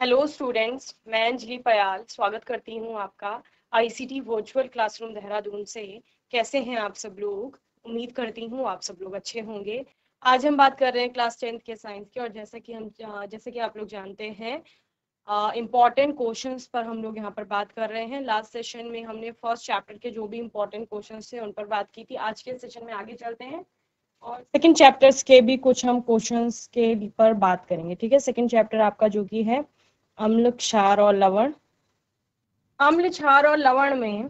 Hello students, मैं अंजलि पयाल स्वागत करती हूँ आपका आईसीटी वर्चुअल क्लासरूम देहरादून से। कैसे हैं आप सब लोग? उम्मीद करती हूँ आप सब लोग अच्छे होंगे। आज हम बात कर रहे हैं क्लास 10th के साइंस की, और जैसे कि आप लोग जानते हैं इम्पॉर्टेंट क्वेश्चंस पर हम लोग यहाँ पर बात कर रहे हैं। लास्ट सेशन में हमने फर्स्ट चैप्टर के जो भी इम्पोर्टेंट क्वेश्चंस थे उन पर बात की थी। आज के सेशन में आगे चलते हैं और सेकंड चैप्टर्स के भी कुछ हम क्वेश्चंस के पर बात करेंगे। ठीक है, सेकंड चैप्टर आपका जो कि है अम्ल, क्षार और लवण। अम्ल, क्षार और लवण में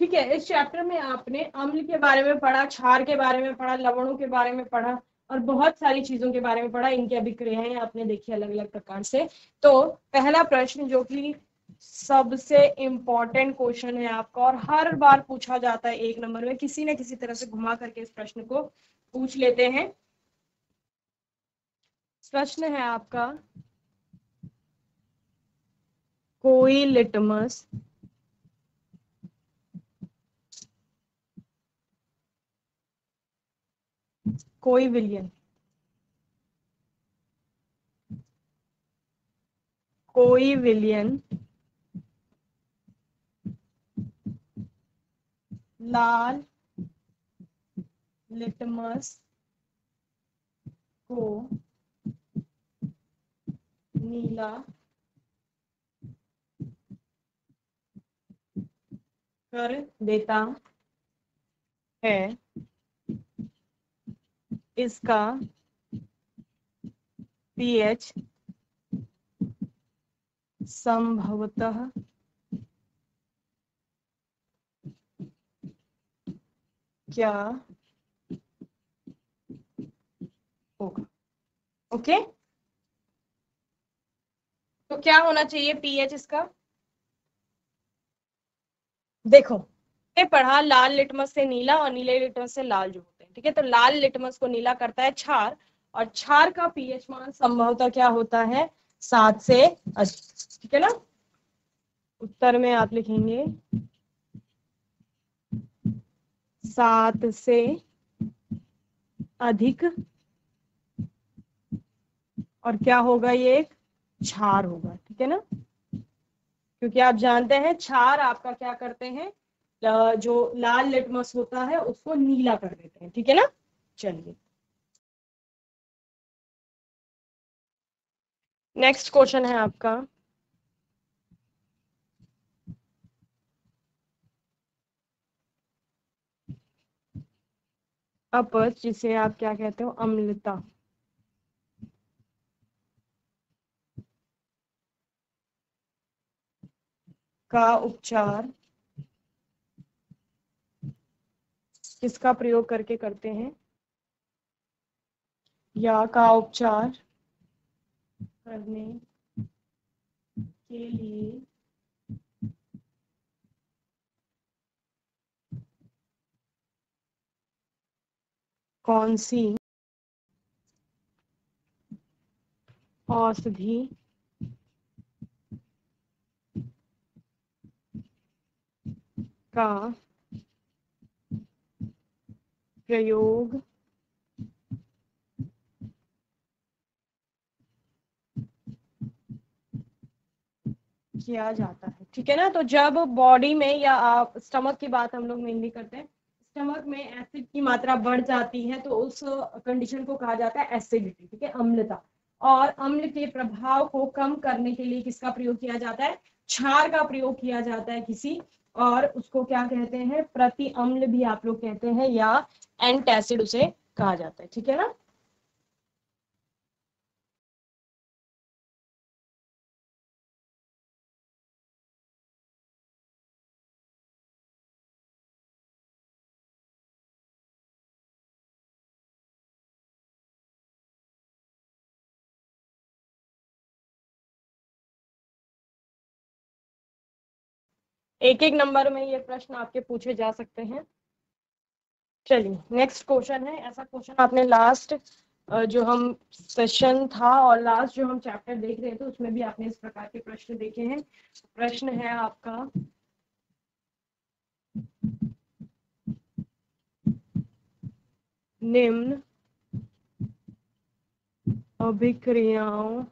ठीक है, इस चैप्टर में आपने अम्ल के बारे में पढ़ा, क्षार के बारे में पढ़ा, लवणों के बारे में पढ़ा और बहुत सारी चीजों के बारे में पढ़ा। इनकी अभिक्रियाएं आपने देखी अलग अलग प्रकार से। तो पहला प्रश्न जो कि सबसे इम्पोर्टेंट क्वेश्चन है आपका और हर बार पूछा जाता है, 1 नंबर में किसी न किसी तरह से घुमा करके इस प्रश्न को पूछ लेते हैं। प्रश्न है आपका, कोई लिटमस कोई विलियन कोई विलियन लाल लिटमस को नीला कर देता है। इसका पीएच संभवतः क्या होगा? ओके, तो क्या होना चाहिए पीएच इसका? देखो, ये पढ़ा लाल लिटमस से नीला और नीले लिटमस से लाल जो होते हैं। ठीक है, तो लाल लिटमस को नीला करता है क्षार, और क्षार का पीएच मान संभवतः क्या होता है? 7 से अधिक। ठीक है ना? उत्तर में आप लिखेंगे 7 से अधिक, और क्या होगा? ये एक क्षार होगा। ठीक है ना? क्योंकि आप जानते हैं क्षार आपका क्या करते हैं, जो लाल लिटमस होता है उसको नीला कर देते हैं। ठीक है ना? चलिए, नेक्स्ट क्वेश्चन है आपका, अपच, जिसे आप क्या कहते हो? अम्लता का उपचार किसका प्रयोग करके करते हैं, या का उपचार करने के लिए कौन सी औषधि का प्रयोग किया जाता है? ठीक है ना? तो जब बॉडी में, या आप स्टमक की बात हम लोग मेनली करते हैं, स्टमक में एसिड की मात्रा बढ़ जाती है तो उस कंडीशन को कहा जाता है एसिडिटी। ठीक है, अम्लता। और अम्ल के प्रभाव को कम करने के लिए किसका प्रयोग किया जाता है? क्षार का प्रयोग किया जाता है किसी, और उसको क्या कहते हैं? प्रति अम्ल भी आप लोग कहते हैं, या एंटासिड उसे कहा जाता है। ठीक है ना? एक एक नंबर में ये प्रश्न आपके पूछे जा सकते हैं। चलिए, नेक्स्ट क्वेश्चन है, ऐसा क्वेश्चन आपने लास्ट जो हम सेशन था और लास्ट जो हम चैप्टर देख रहे थे उसमें भी आपने इस प्रकार के प्रश्न देखे हैं। प्रश्न है आपका, निम्न अभिक्रियाओं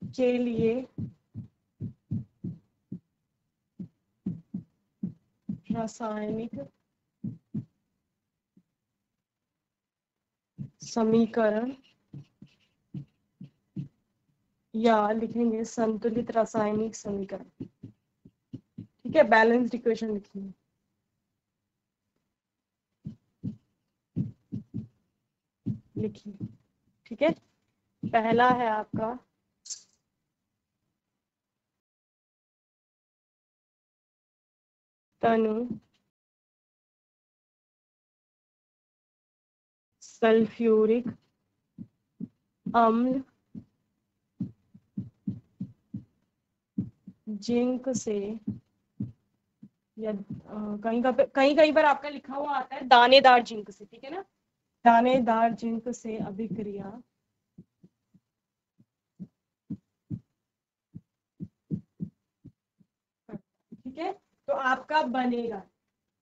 के लिए रासायनिक समीकरण या लिखेंगे संतुलित रासायनिक समीकरण। ठीक है, बैलेंस्ड इक्वेशन लिखेंगे। लिखिए, ठीक है। पहला है आपका तनु सल्फ्यूरिक अम्ल जिंक से, या कहीं कहीं पर आपका लिखा हुआ आता है दानेदार जिंक से, ठीक है ना, दानेदार जिंक से अभिक्रिया ठीक है, तो आपका बनेगा।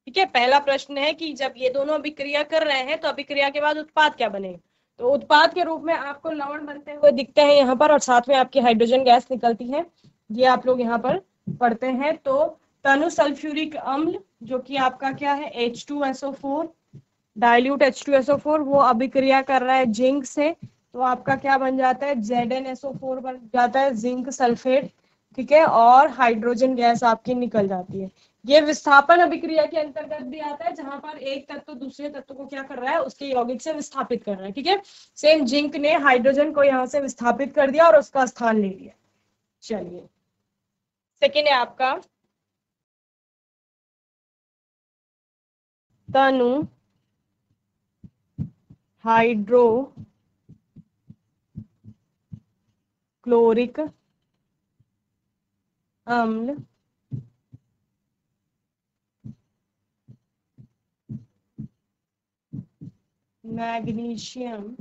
ठीक है, पहला प्रश्न है कि जब ये दोनों अभिक्रिया कर रहे हैं तो अभिक्रिया के बाद उत्पाद क्या बनेगा। तो उत्पाद के रूप में आपको लवण बनते हुए दिखते हैं यहाँ पर, और साथ में आपकी हाइड्रोजन गैस निकलती है, ये आप लोग यहाँ पर पढ़ते हैं। तो तनु सल्फ्यूरिक अम्ल जो कि आपका क्या है H2SO4, डाइल्यूट H2SO4, वो अभिक्रिया कर रहा है जिंक से, तो आपका क्या बन जाता है ZnSO4 बन जाता है, जिंक सल्फेट। ठीक है, और हाइड्रोजन गैस आपकी निकल जाती है। ये विस्थापन अभिक्रिया के अंतर्गत भी आता है, जहां पर एक तत्व दूसरे तत्व को क्या कर रहा है, उसके यौगिक से विस्थापित कर रहा है। ठीक है, सेम जिंक ने हाइड्रोजन को यहाँ से विस्थापित कर दिया और उसका स्थान ले लिया। चलिए, सेकेंड है आपका तनु हाइड्रो क्लोरिक अम्ल मैग्नीशियम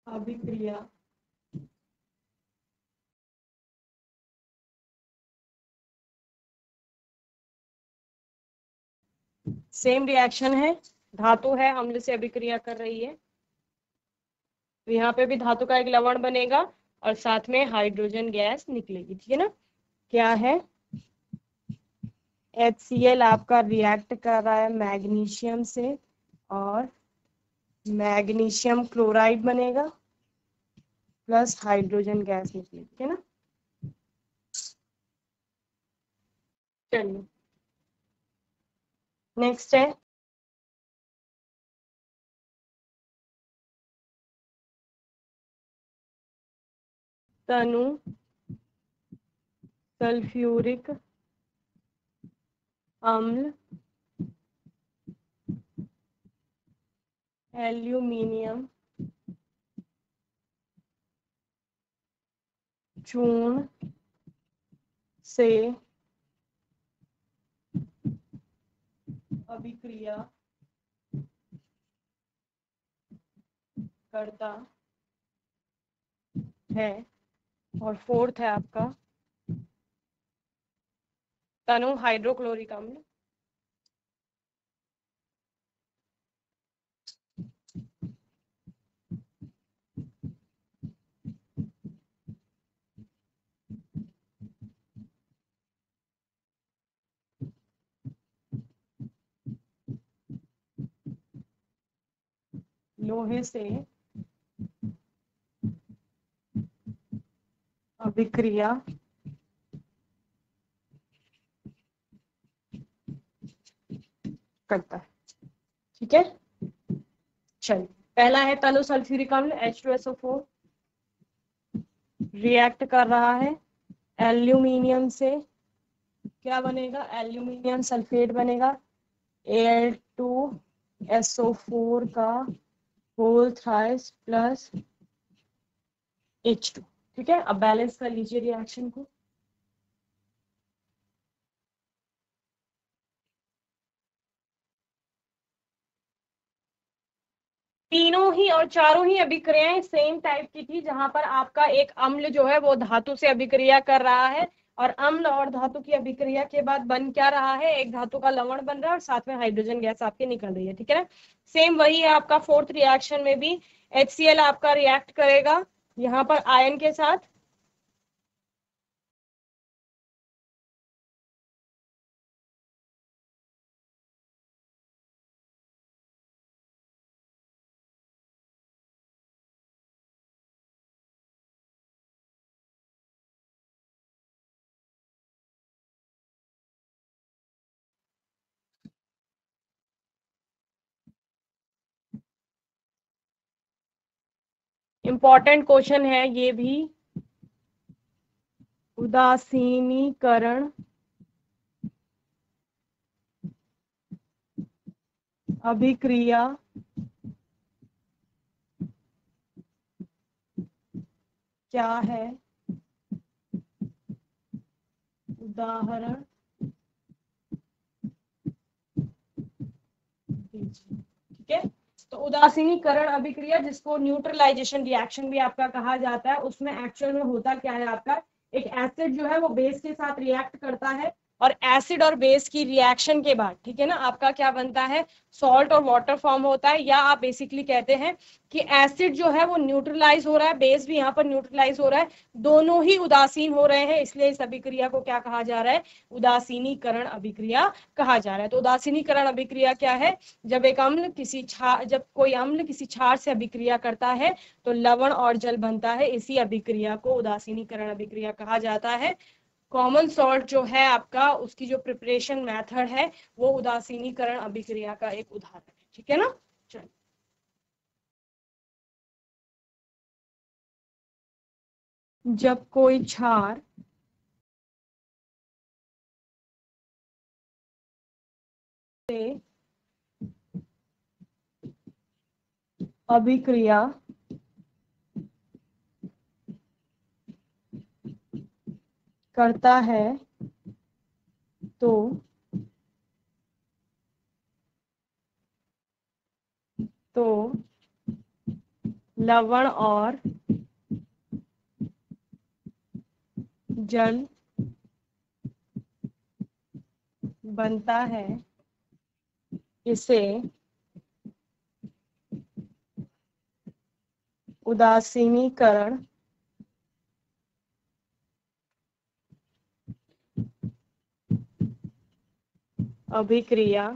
अभिक्रिया सेम रिएक्शन है, धातु है, अम्ल से अभिक्रिया कर रही है, तो यहाँ पे भी धातु का एक लवण बनेगा और साथ में हाइड्रोजन गैस निकलेगी। ठीक है ना, क्या है HCl आपका रिएक्ट कर रहा है मैग्नीशियम से और मैग्नीशियम क्लोराइड बनेगा प्लस हाइड्रोजन गैस निकलेगी। ठीक है ना, चलिए नेक्स्ट है तनु सल्फ्यूरिक अम्ल एल्यूमिनियम चूर्ण से अभिक्रिया करता है। और फोर्थ है आपका तनु हाइड्रोक्लोरिक अम्ल लोहे से अभिक्रिया करता है। ठीक है, चलिए पहला है तनु सल्फ्यूरिक अम्ल H2SO4 रिएक्ट कर रहा है एल्यूमिनियम से, क्या बनेगा एल्यूमिनियम सल्फेट बनेगा Al2SO4 का होल थ्राइस प्लस H2। ठीक है, अब बैलेंस कर लीजिए रिएक्शन को। तीनों ही और चारों ही अभिक्रियाएं सेम टाइप की थी, जहां पर आपका एक अम्ल जो है वो धातु से अभिक्रिया कर रहा है, और अम्ल और धातु की अभिक्रिया के बाद बन क्या रहा है, एक धातु का लवण बन रहा है और साथ में हाइड्रोजन गैस आपके निकल रही है। ठीक है ना, सेम वही है आपका फोर्थ रिएक्शन में भी। HCl आपका रिएक्ट करेगा यहाँ पर आयन के साथ, इंपॉर्टेंट क्वेश्चन है ये भी। उदासीनीकरण अभिक्रिया क्या है, उदाहरण दीजिए। ठीक है, तो उदासीनीकरण अभिक्रिया, जिसको न्यूट्रलाइजेशन रिएक्शन भी आपका कहा जाता है, उसमें एक्चुअल में होता क्या है, आपका एक एसिड जो है वो बेस के साथ रिएक्ट करता है, और एसिड और बेस की रिएक्शन के बाद, ठीक है ना, आपका क्या बनता है, सॉल्ट और वाटर फॉर्म होता है, या आप बेसिकली कहते हैं कि एसिड जो है वो न्यूट्रलाइज हो रहा है, बेस भी यहाँ पर न्यूट्रलाइज हो रहा है, दोनों ही उदासीन हो रहे हैं, इसलिए इस अभिक्रिया को क्या कहा जा रहा है, उदासीनीकरण अभिक्रिया कहा जा रहा है। तो उदासीनीकरण अभिक्रिया क्या है, जब कोई अम्ल किसी क्षार से अभिक्रिया करता है तो लवण और जल बनता है, इसी अभिक्रिया को उदासीनीकरण अभिक्रिया कहा जाता है। कॉमन सॉल्ट जो है आपका, उसकी जो प्रिपरेशन मेथड है वो उदासीनीकरण अभिक्रिया का एक उदाहरण है। ठीक है ना, चलिए। जब कोई क्षार से अभिक्रिया करता है तो लवण और जल बनता है, इसे उदासीनीकरण अभिक्रिया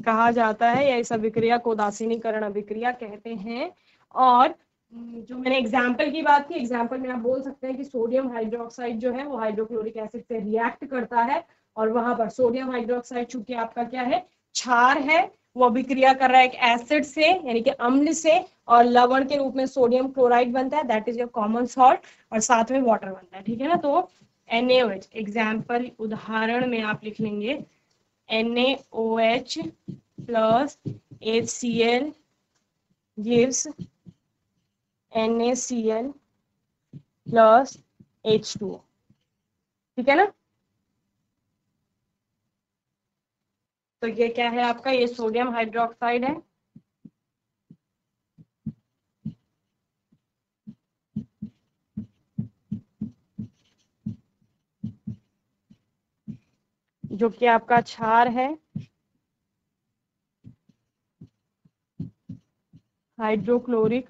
कहा जाता है, या इस अभिक्रिया को उदासीनीकरण अभिक्रिया कहते हैं। और जो मैंने एग्जाम्पल की बात की, एग्जाम्पल में आप बोल सकते हैं कि सोडियम हाइड्रोक्साइड जो है वो हाइड्रोक्लोरिक एसिड से रिएक्ट करता है, और वहां पर सोडियम हाइड्रोक्साइड चूंकि आपका क्या है, क्षार है, वो अभिक्रिया कर रहा है एक एसिड से यानी कि अम्ल से, और लवण के रूप में सोडियम क्लोराइड बनता है, that is your common salt, और साथ में वाटर बनता है। ठीक है ना, तो NaOH एग्जाम्पल उदाहरण में आप लिख लेंगे NaOH plus HCl gives NaCl plus H2O। ठीक है ना, तो ये क्या है आपका, ये सोडियम हाइड्रोक्साइड है, जो कि आपका क्षार है, हाइड्रोक्लोरिक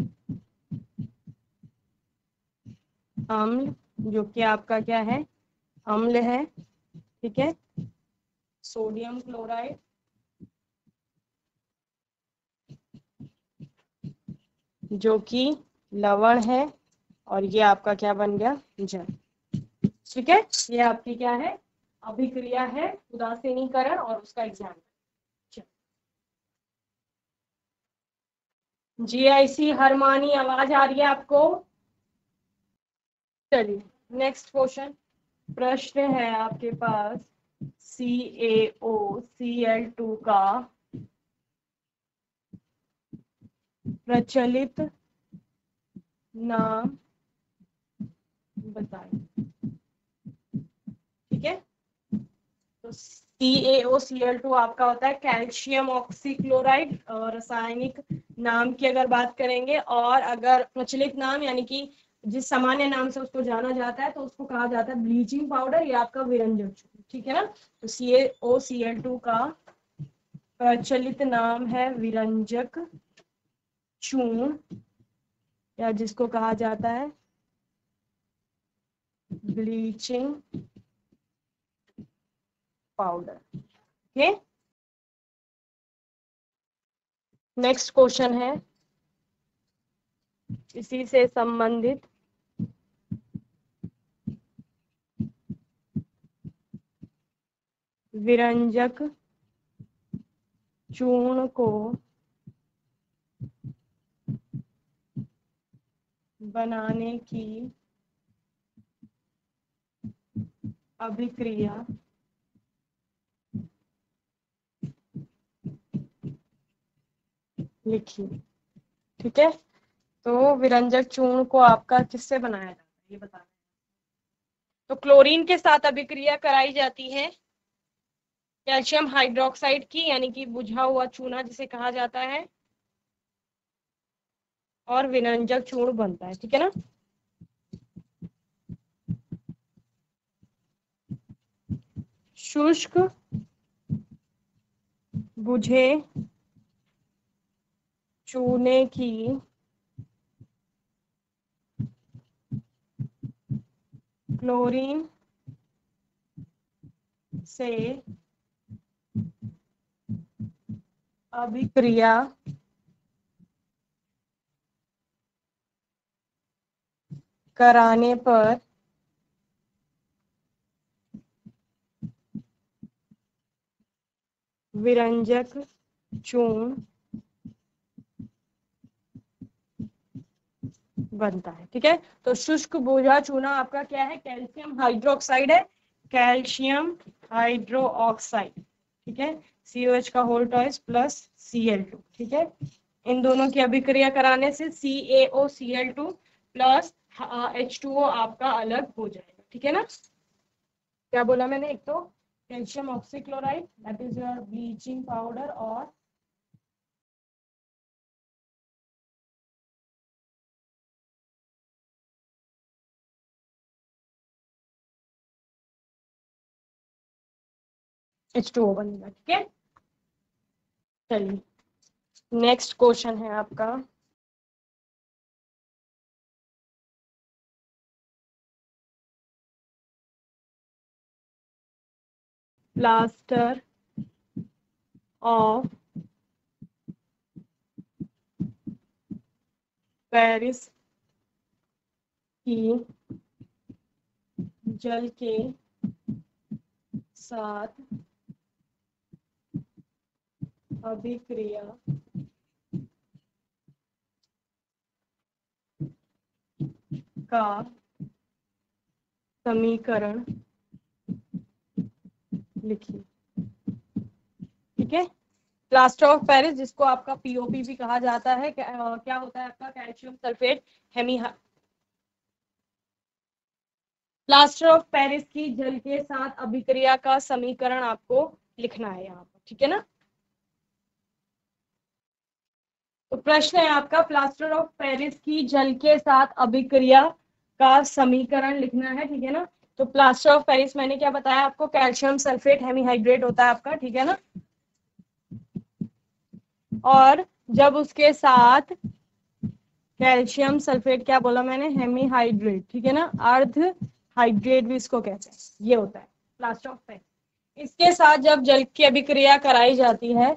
अम्ल, जो कि आपका क्या है, अम्ल है। ठीक है, सोडियम क्लोराइड जो कि लवण है, और ये आपका क्या बन गया, जल। ठीक है, ये आपकी क्या है, अभिक्रिया है उदासीनीकरण, और उसका एग्जाम्पल। GIC हरमानी, आवाज आ रही है आपको? चलिए नेक्स्ट क्वेश्चन, प्रश्न है आपके पास CaOCl2 का प्रचलित नाम बताएं। ठीक है, तो CaOCl2 आपका होता है कैल्शियम ऑक्सीक्लोराइड। रासायनिक नाम की अगर बात करेंगे, और अगर प्रचलित नाम यानी कि जिस सामान्य नाम से उसको जाना जाता है तो उसको कहा जाता है ब्लीचिंग पाउडर या आपका विरंजक चूर्ण। ठीक है ना, तो CaOCl2 का प्रचलित नाम है विरंजक चूर्ण, या जिसको कहा जाता है bleaching powder. Okay, next question है इसी से संबंधित, विरंजक चूर्ण को बनाने की अभिक्रिया लिखिए। ठीक है, तो विरंजक चूर्ण को आपका किससे बनाया जाता है ये बताना। तो क्लोरीन के साथ अभिक्रिया कराई जाती है कैल्शियम हाइड्रोक्साइड की, यानी कि बुझा हुआ चूना जिसे कहा जाता है, और विरंजक चूर्ण बनता है। ठीक है ना, शुष्क बुझे चूने की क्लोरीन से अभिक्रिया कराने पर विरंजक चूर्ण बनता है। ठीक है, तो शुष्क बुझा चूना आपका क्या है, कैल्शियम हाइड्रोक्साइड है, कैल्शियम हाइड्रोक्साइड। ठीक है, COH का होल टॉइस प्लस Cl2। ठीक है, इन दोनों की अभिक्रिया कराने से CaOCl2 प्लस H2O आपका अलग हो जाएगा। ठीक है ना, क्या बोला मैंने, एक तो calcium oxychloride that is your bleaching powder, और H2O बनेगा। ठीक है, चलिए नेक्स्ट क्वेश्चन है आपका, प्लास्टर ऑफ पेरिस की जल के साथ अभिक्रिया का समीकरण लिखिए। ठीक है, प्लास्टर ऑफ पेरिस जिसको आपका POP भी कहा जाता है, क्या होता है आपका calcium sulphate hemi. Plaster of Paris की जल के साथ अभिक्रिया का समीकरण आपको लिखना है यहाँ पर। ठीक है ना, तो प्रश्न है आपका प्लास्टर ऑफ पेरिस की जल के साथ अभिक्रिया का समीकरण लिखना है। ठीक है ना, तो प्लास्टर ऑफ पेरिस मैंने क्या बताया आपको, कैल्शियम सल्फेट हेमीहाइड्रेट होता है आपका। ठीक है ना, और जब उसके साथ कैल्शियम सल्फेट क्या बोला मैंने, हेमीहाइड्रेट। ठीक है ना, अर्ध हाइड्रेट भी इसको कहते हैं, ये होता है प्लास्टर ऑफ पेरिस। इसके साथ जब जल की अभिक्रिया कराई जाती है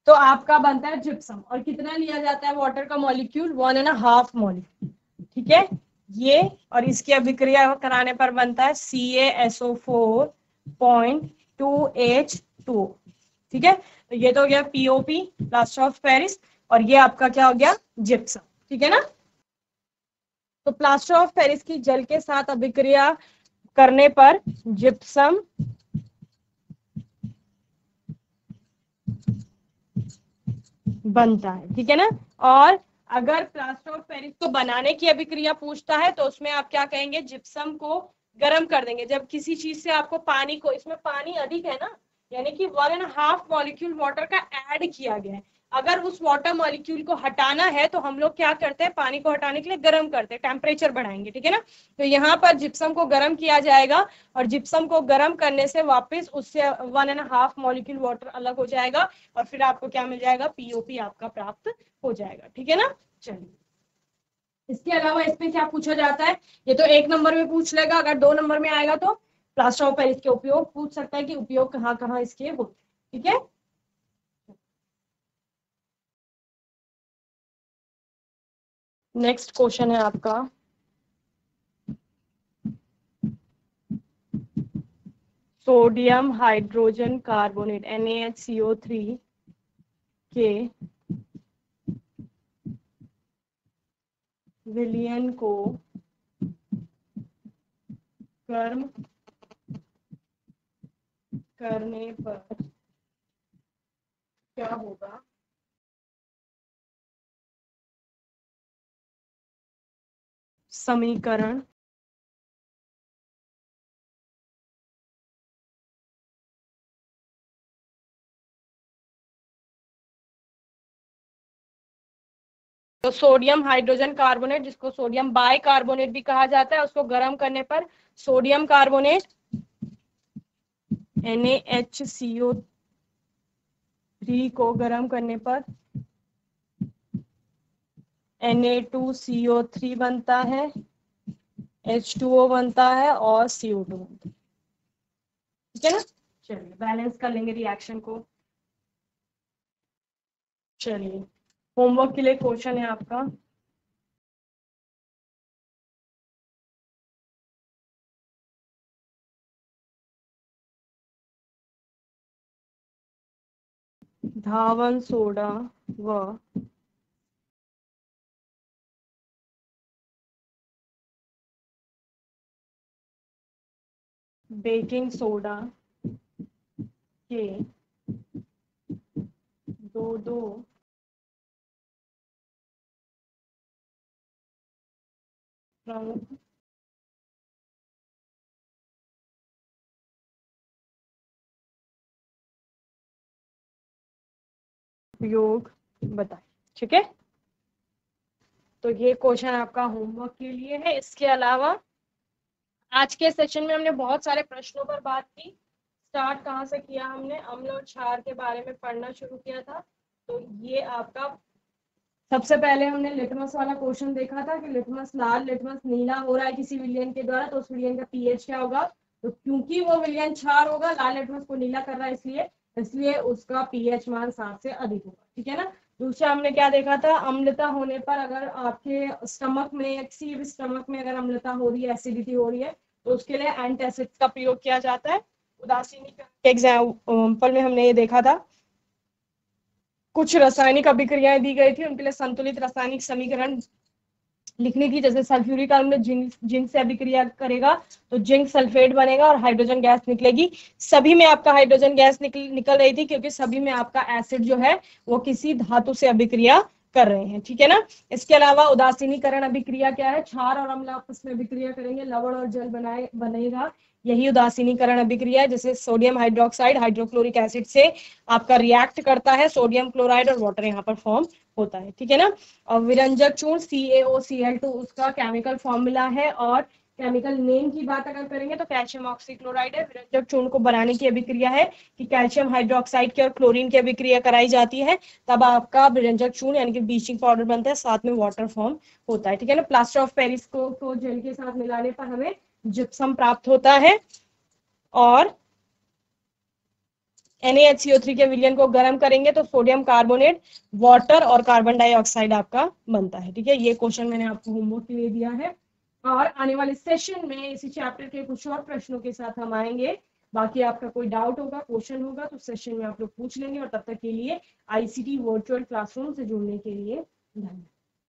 तो आपका बनता है जिप्सम, और कितना लिया जाता है वाटर का मॉलिक्यूल, 1.5 मॉलिक्यूल। ठीक है, ये और इसकी अभिक्रिया कराने पर बनता है CaSO4.2H2O। ठीक है, तो ये तो हो गया POP प्लास्टर ऑफ पेरिस, और ये आपका क्या हो गया जिप्सम। ठीक है ना, तो प्लास्टर ऑफ पेरिस की जल के साथ अभिक्रिया करने पर जिप्सम बनता है, ठीक है ना। और अगर प्लास्टर ऑफ पेरिस को बनाने की अभिक्रिया पूछता है तो उसमें आप क्या कहेंगे, जिप्सम को गर्म कर देंगे। जब किसी चीज से आपको पानी को, इसमें पानी अधिक है ना, यानी कि 1.5 मॉलिक्यूल वाटर का ऐड किया गया है, अगर उस वाटर मॉलिक्यूल को हटाना है तो हम लोग क्या करते हैं, पानी को हटाने के लिए गर्म करते हैं, टेम्परेचर बढ़ाएंगे, ठीक है ना। तो यहाँ पर जिप्सम को गर्म किया जाएगा और जिप्सम को गर्म करने से वापस उससे 1.5 मॉलिक्यूल वाटर अलग हो जाएगा और फिर आपको क्या मिल जाएगा, पीओपी आपका प्राप्त हो जाएगा, ठीक है ना। चलिए, इसके अलावा इसमें क्या पूछा जाता है, ये तो 1 नंबर में पूछ लेगा, अगर 2 नंबर में आएगा तो प्लास्टर ऑफ पेरिस के उपयोग पूछ सकता है कि उपयोग कहाँ कहाँ इसके होते हैं, ठीक है। नेक्स्ट क्वेश्चन है आपका, सोडियम हाइड्रोजन कार्बोनेट NaHCO3 के विलयन को गर्म करने पर क्या होगा। समीकरण तो सोडियम हाइड्रोजन कार्बोनेट, जिसको सोडियम बाइकार्बोनेट भी कहा जाता है, उसको गर्म करने पर सोडियम कार्बोनेट NaHCO3 को गर्म करने पर Na2CO3 बनता है, H2O बनता है और CO2 बनता है, ठीक है ना। चलिए बैलेंस कर लेंगे रिएक्शन को। चलिए, होमवर्क के लिए क्वेश्चन है आपका, धावन सोडा व बेकिंग सोडा के दो प्रमुख उपयोग बताएं, ठीक है। तो ये क्वेश्चन आपका होमवर्क के लिए है। इसके अलावा आज के सेशन में हमने बहुत सारे प्रश्नों पर बात की। स्टार्ट कहाँ से किया हमने, अम्ल और क्षार के बारे में पढ़ना शुरू किया था। तो ये आपका सबसे पहले हमने लिटमस वाला क्वेश्चन देखा था कि लिटमस लाल, लिटमस नीला हो रहा है किसी विलयन के द्वारा, तो उस विलयन का पीएच क्या होगा। तो क्योंकि वो विलयन क्षार होगा, लाल लिटमस को नीला कर रहा है, इसलिए उसका पीएच मान 7 से अधिक होगा, ठीक है ना। दूसरा हमने क्या देखा था, अम्लता होने पर अगर आपके स्टमक में, किसी भी स्टमक में अगर अम्लता हो रही है, एसिडिटी हो रही है, तो उसके लिए एंटासिड्स का प्रयोग किया जाता है। उदासीनीकरण के एग्जाम्पल में हमने ये देखा था, कुछ रासायनिक अभिक्रियाएं दी गई थी, उनके लिए संतुलित रासायनिक समीकरण लिखनी थी। जैसे सल्फ्यूरिक अम्ल जिंक से अभिक्रिया करेगा तो जिंक सल्फेट बनेगा और हाइड्रोजन गैस निकलेगी। सभी में आपका हाइड्रोजन गैस निकल रही थी क्योंकि सभी में आपका एसिड जो है वो किसी धातु से अभिक्रिया कर रहे हैं, ठीक है ना। इसके अलावा उदासीनीकरण अभिक्रिया क्या है, क्षार और अम्ल आपस में अभिक्रिया करेंगे, लवण और जल बनेगा, यही उदासीनीकरण अभिक्रिया है। जैसे सोडियम हाइड्रोक्साइड हाइड्रोक्लोरिक एसिड से आपका रिएक्ट करता है, सोडियम क्लोराइड और वाटर यहाँ पर फॉर्म होता है, ठीक है ना। और विरंजक चूर्ण CaOCl2 उसका केमिकल फॉर्मूला है। और केमिकल नेम की बात अगर करेंगे तो कैल्शियम ऑक्सीक्लोराइड है। विरंजक चूर्ण को बनाने की अभिक्रिया है कि कैल्शियम हाइड्रोक्साइड की और क्लोरीन की अभिक्रिया कराई जाती है, तब आपका विरंजक चूर्ण यानी कि ब्लीचिंग पाउडर बनता है, साथ में वाटर फॉर्म होता है, ठीक है ना। प्लास्टर ऑफ पेरिस को जेल के साथ मिलाने पर हमें जिप्सम प्राप्त होता है और NaHCO3 के विलयन को गर्म करेंगे तो सोडियम कार्बोनेट, वाटर और कार्बन डाइऑक्साइड आपका बनता है, ठीक है। ये क्वेश्चन मैंने आपको होमवर्क के लिए दिया है और आने वाले सेशन में इसी चैप्टर के कुछ और प्रश्नों के साथ हम आएंगे। बाकी आपका कोई डाउट होगा, क्वेश्चन होगा तो सेशन में आप लोग पूछ लेंगे। और तब तक के लिए ICT वर्चुअल क्लासरूम से जुड़ने के लिए धन्यवाद।